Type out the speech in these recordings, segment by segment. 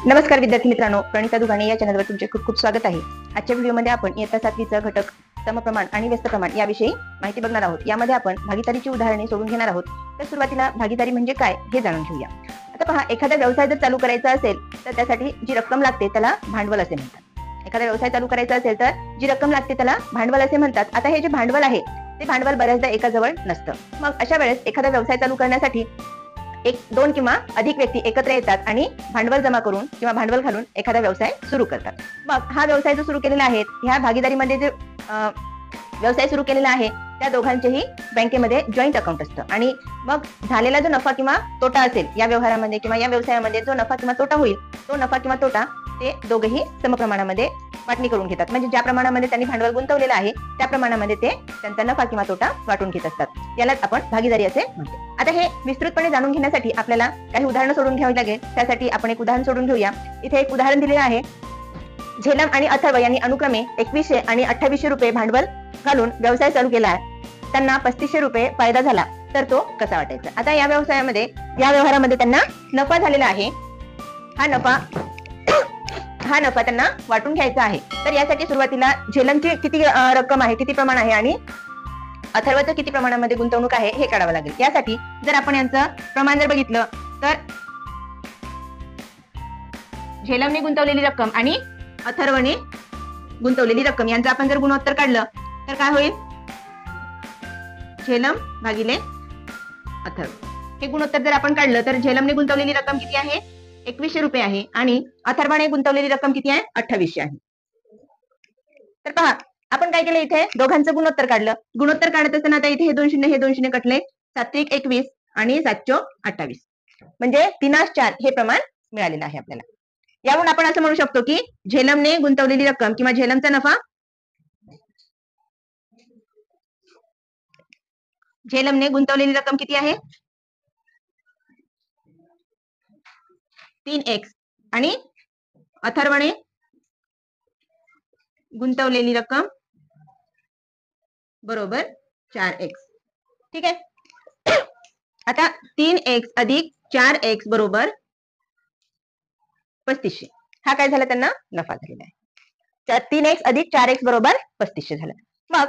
नमस्कार विद्यार्थी मित्रांनो, प्रणिता दुगाणे या चॅनलवर तुमचे खूप खूप स्वागत आहे. आजच्या व्हिडिओमध्ये आपण इयत्ता 7वीचा घटक समप्रमाण आणि व्यस्त प्रमाण याविषयी माहिती बघणार आहोत. यामध्ये आपण भागीदारीची उदाहरणे सोडून घेणार आहोत. तर सुरुवातीला भागीदारी म्हणजे काय हे जाणून घेऊया. आता पहा, एखादा व्यवसाय जर चालू करायचा असेल तर त्यासाठी जी रक्कम लागते त्याला भांडवल असे म्हणतात. एखादा व्यवसाय चालू करायचा असेल तर जी रक्कम लागते त्याला भांडवल असे म्हणतात. आता हे जे भांडवल आहे ते भांडवल बऱ्याचदा एकाजवळ नसतं. मग अशा वेळेस एखादा व्यवसाय चालू करण्यासाठी एक दोन किंवा अधिक व्यक्ती एकत्र येतात आणि भांडवल जमा करून किंवा भांडवल घालून एखादा व्यवसाय सुरू करतात. मग हा व्यवसाय जो सुरू केलेला आहे, ह्या भागीदारीमध्ये जे व्यवसाय सुरू केलेला आहे त्या दोघांचेही बँकेमध्ये जॉईंट अकाउंट असतं आणि मग झालेला जो नफा किंवा तोटा असेल या व्यवहारामध्ये किंवा या व्यवसायामध्ये जो नफा किंवा तोटा होईल तो नफा किंवा तोटा ते दोघेही समप्रमाणामध्ये वाटणी करून घेतात. म्हणजे ज्या प्रमाणामध्ये त्यांनी भांडवल गुंतवलेलं आहे त्या प्रमाणामध्ये ते त्यांचा नफा किंवा तोटा वाटून घेत असतात. यालाच आपण भागीदारी असे म्हणतो. आता हे विस्तृतपणे जाणून घेण्यासाठी आपल्याला काही उदाहरणं सोडून घ्यावी लागेल. त्यासाठी आपण एक उदाहरण सोडून घेऊया. इथे एक उदाहरण दिलेलं आहे. झेलम आणि अथर्व यांनी अनुक्रमे 2100 आणि 2800 रुपये भांडवल घालून व्यवसाय चालू केला आहे. त्यांना 3500 रुपये फायदा झाला तर तो कसा वाटायचा. आता या व्यवहारामध्ये त्यांना नफा झालेला आहे. हा नफा त्यांना वाटून घ्यायचा आहे. तर यासाठी सुरुवातीला झेलमची किती रक्कम आहे, किती प्रमाण आहे आणि अथर्वचं किती प्रमाणामध्ये गुंतवणूक आहे हे काढावं लागेल. यासाठी जर आपण यांचं प्रमाण जर बघितलं तर झेलमने गुंतवलेली रक्कम आणि अथर्वने गुंतवलेली रक्कम यांचं आपण जर गुणोत्तर काढलं तर काय होईल, झेलम भागिले अथर्व. हे गुणोत्तर जर आपण काढलं तर झेलमने गुंतवलेली रक्कम किती आहे, 2100 रुपये आहे आणि अथर्वाने गुंतवलेली रक्कम किती आहे, 2800 आहे. तर पहा, आपण काय केलं, इथे दोघांचं गुणोत्तर काढलं. गुणोत्तर काढत असताना आता इथे हे 2 शून्य कटले, 7 21 आणि 7 28 म्हणजे 3:4 हे प्रमाण मिळालेलं आहे आपल्याला. यावरून आपण असं म्हणू शकतो की झेलमने गुंतवलेली रक्कम किंवा झेलमचा नफा, झेलमने गुंतवलेली रक्कम किती आहे, 3x आणि अथर्वने गुंतवलेली रक्कम बरोबर 4x. ठीक आहे. आता 3x अधिक 4x बरोबर 3500 हा काय झाला, त्यांना नफा झालेला आहे. 3x अधिक 4x बरोबर 3500 झालं. मग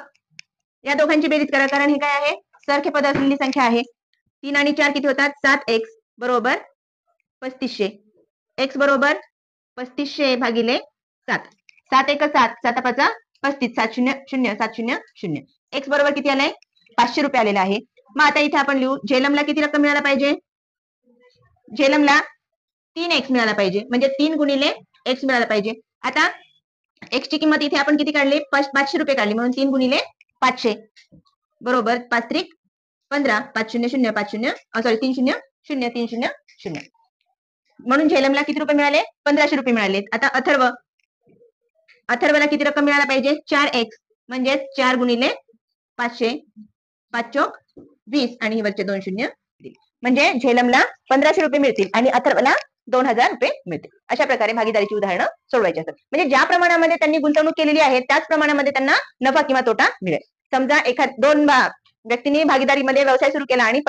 या दोघांची बेरीज करा, कारण हे काय आहे, सरखे पद असलेली संख्या आहे. 3 आणि 4 किती होतात, 7x बरोबर 3500. x बरोबर 3500 भागिले 7. 7 1 7, 7 5 35, 7 0 0 7 0 0. x बरोबर किती आलाय, 500 रुपये आलेला आहे. मग आता इथे आपण लिहू, झेलमला किती रक्कम मिळायला पाहिजे, झेलमला 3x मिळाला पाहिजे, म्हणजे 3 गुणिले x मिळाला पाहिजे. आता x ची किंमत इथे आपण किती काढली, 500 रुपये काढली, म्हणून 3 गुणिले 500 बरोबर 5 3 15, 5 0 0 5 0 सॉरी 3 0 0 3 0 0. म्हणून झेलमला किती रुपये मिळाले, 1500 रुपये मिळाले. आता अथर्वला किती रक्कम मिळायला पाहिजे, 4x म्हणजे 4 गुणिले 500, 5 चौक 20 आणि ही वरचे 2 शून्य, म्हणजे झेलमला 1500 रुपये मिळतील आणि अथर्वला 2000 रुपये मिळतील. अशा प्रकारे भागीदारीची उदाहरणं सोडवायची असतात. म्हणजे ज्या प्रमाणामध्ये त्यांनी गुंतवणूक केलेली आहे त्याच प्रमाणामध्ये त्यांना नफा किंवा तोटा मिळेल. समजा दोन व्यक्तींनी भागीदारीमध्ये व्यवसाय सुरू केला आणि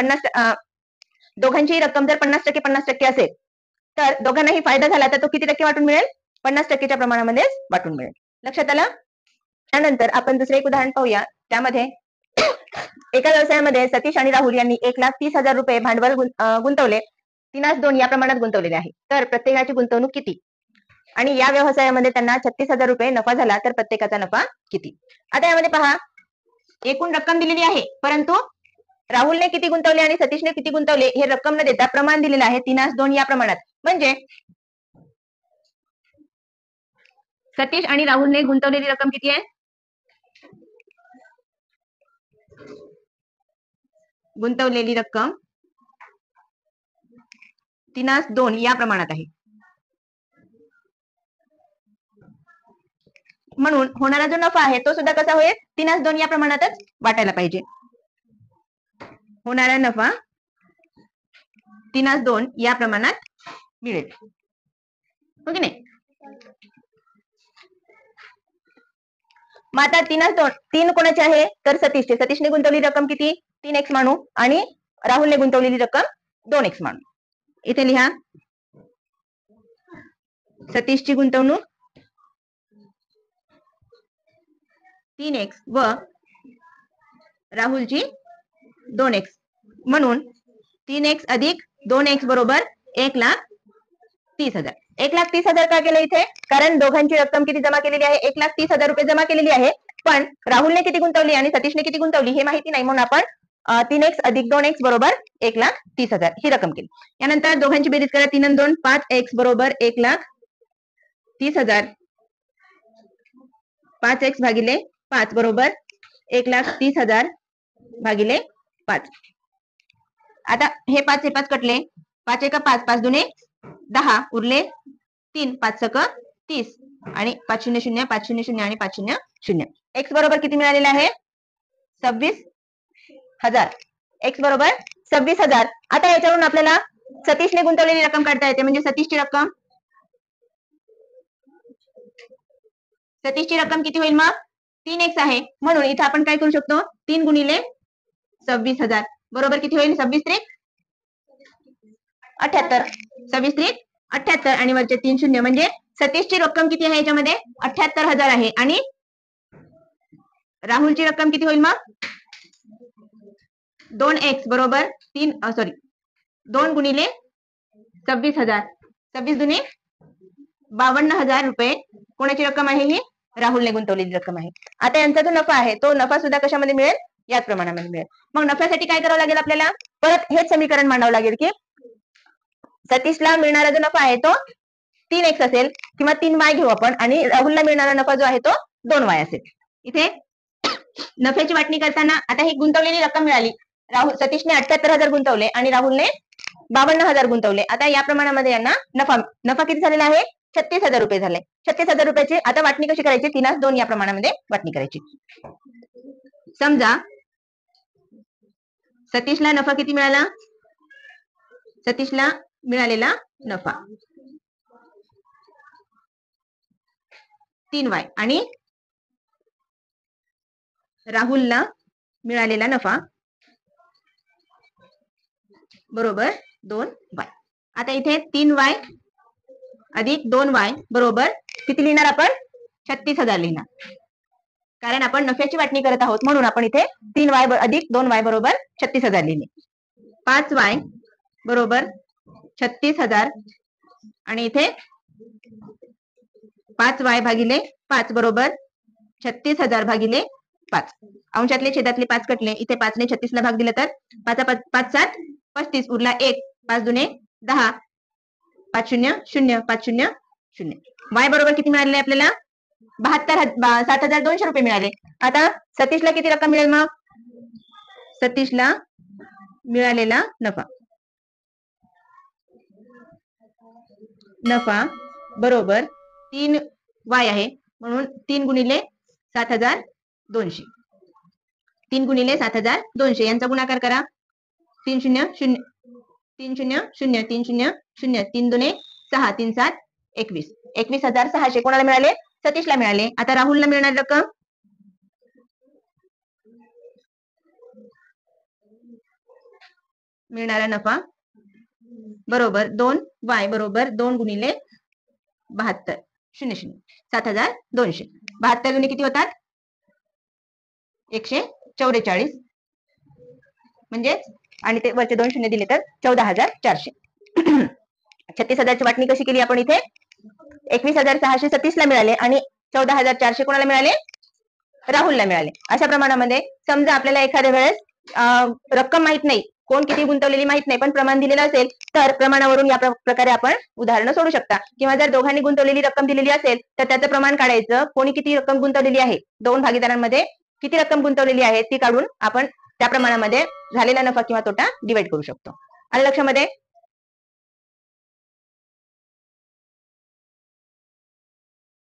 दोघांची रक्कम जर 50% असेल तर दोघांनाही फायदा झाला तर तो किती टक्के वाटून मिळेल, 50%च्या प्रमाणामध्ये वाटून मिळेल. लक्षात आलं. त्यानंतर आपण दुसरे एक उदाहरण पाहूया. त्यामध्ये एका व्यवसायामध्ये सतीश आणि राहुल यांनी 1,30,000 रुपये भांडवल गुंतवले. 3:2 या प्रमाणात गुंतवलेले आहे. तर प्रत्येकाची गुंतवणूक किती आणि या व्यवसायामध्ये त्यांना 36,000 रुपये नफा झाला तर प्रत्येकाचा नफा किती. आता यामध्ये पहा, एकूण रक्कम दिलेली आहे, परंतु राहुलने किती गुंतवले आणि सतीशने किती गुंतवले हे रक्कम न देता प्रमाण दिलेलं आहे 3:2 या प्रमाणात. म्हणजे सतीश आणि राहुलने गुंतवलेली रक्कम किती आहे, गुंतवलेली रक्कम 3:2 या प्रमाणात आहे. म्हणून होणारा जो नफा आहे तो सुद्धा कसा होईल, 3:2 या प्रमाणातच वाटायला पाहिजे. होणारा नफा 3:2 या प्रमाणात मिळेल, हो की नाही. मग आता 3:2 3 कोणाचे आहे तर सतीशचे. सतीशने गुंतवलेली रक्कम किती, 3x मानू आणि राहुलने गुंतवलेली रक्कम 2x मानू. इथे लिहा सतीशची गुंतवणूक 3x व राहुलची 2x, म्हणून 3x अधिक 2x बरोबर 1,30,000. 1,30,000 का केलं इथे? कारण दोघांची रक्कम किती जमा केलेली आहे? 1,30,000 रुपये जमा केलेली आहे. पण राहुलने किती गुंतवली आणि सतीशने किती गुंतवली हे माहिती नाही, म्हणून आपण 3x अधिक 2x बरोबर 1,30,000 ही रक्कम केली. यानंतर दोघांची बेरीज करा. 3 आणि 2 5x बरोबर 1,30,000. 5x भागिले 5 बरोबर 1,30,000 भागिले 5. आता हे 5 हे 5 कटले. 5 एका 5, 5 दुने 10, उरले 3, 5 सक 30 आणि 500 500 आणि 500. x बरोबर किती मिळालेलं आहे? 26,000. x बरोबर 26,000. आता याच्यावरून आपल्याला सतीशने गुंतवलेली रक्कम काढता येते. म्हणजे सतीशची रक्कम किती होईल मग? 3x आहे, म्हणून इथे आपण काय करू शकतो? 3 गुणिले 26,000 बरोबर किती होईल? 26 त्रिक 78. 26 त्रिक 78 आणि वरचे 3 शून्य, म्हणजे सतीशची रक्कम किती आहे याच्यामध्ये? 78,000 आहे. आणि राहुलची रक्कम किती होईल मग? 2x बरोबर 2 गुणिले 26,000. 26 दुने 52,000 रुपये कोणाची रक्कम आहे? ही राहुलने गुंतवलेली रक्कम आहे. आता यांचा जो नफा आहे तो नफा सुद्धा कशामध्ये मिळेल? याच प्रमाणामध्ये मिळेल. मग नफ्यासाठी काय करावं लागेल आपल्याला? परत हेच समीकरण मांडावं लागेल की सतीशला मिळणारा जो नफा आहे तो 3x असेल किंवा 3y घेऊ आपण, आणि राहुलला मिळणारा नफा जो आहे तो 2y असेल. इथे नफ्याची वाटणी करताना आता ही गुंतवलेली रक्कम मिळाली. सतीशने 78,000 गुंतवले आणि राहुलने 52,000 गुंतवले. आता या प्रमाणामध्ये यांना नफा किती झालेला आहे? 36,000 रुपये झाले. 36,000 रुपयाची आता वाटणी कशी करायची? 3:2 या प्रमाणामध्ये वाटणी करायची. समजा सतीशला नफा किती मिळाला? सतीशला मिळालेला नफा 3y आणि राहुलला मिळालेला नफा बरोबर 2y. आता इथे 3y अधिक 2y बरोबर किती लिहिणार आपण? 36,000 लिहिणार, कारण आपण नफ्याची वाटणी करत आहोत, म्हणून आपण इथे 3y अधिक 2y बरोबर 36,000 लिहिले. 5y बरोबर 36,000 आणि इथे 5y भागिले 5 बरोबर 36,000 भागिले 5. अंशातले छेदातले 5 कटले. इथे 5 ने 36 ला भाग दिला तर 5 5 7 35, उरला 1, 5 दुने 10, 500 500. y बरोबर किती मिळाले आपल्याला? 7,200 रुपये मिळाले. आता सतीशला किती रक्कम मिळेल मग? सतीशला मिळालेला नफा बरोबर 3y आहे, म्हणून 3 गुणिले 7,200. 3 गुणिले 7,200 यांचा गुणाकार करा. 3 0 0 3 0 0 3 0 0 3 दुने 6 3 7 21. 21,600 कोणाला मिळाले? सतीशला मिळाले. आता राहुलला मिळणारी रक्कम मिळणारा नफा बरोबर 2y बरोबर 2 गुणिले 72 0 0 7,200. 72 दुने किती होतात? 144, म्हणजे आणि ते वरचे 2 शून्य दिले तर 14,400. 36,000ची वाटणी कशी केली आपण? इथे 21,600 सतीशला मिळाले आणि 14,400 कोणाला मिळाले? राहुलला मिळाले. अशा प्रमाणामध्ये समजा आपल्याला एखाद्या वेळेस रक्कम माहित नाही, कोण किती गुंतवलेली माहित नाही, पण प्रमाण दिलेलं असेल तर प्रमाणावरून या प्रकारे आपण उदाहरणं सोडू शकता. किंवा जर दोघांनी गुंतवलेली रक्कम दिलेली असेल तर त्याचं प्रमाण काढायचं. कोणी किती रक्कम गुंतवलेली आहे, दोन भागीदारांमध्ये किती रक्कम गुंतवलेली आहे ती काढून आपण त्या प्रमाणामध्ये झालेला नफा किंवा तोटा डिवाइड करू शकतो. आलं लक्षामध्ये?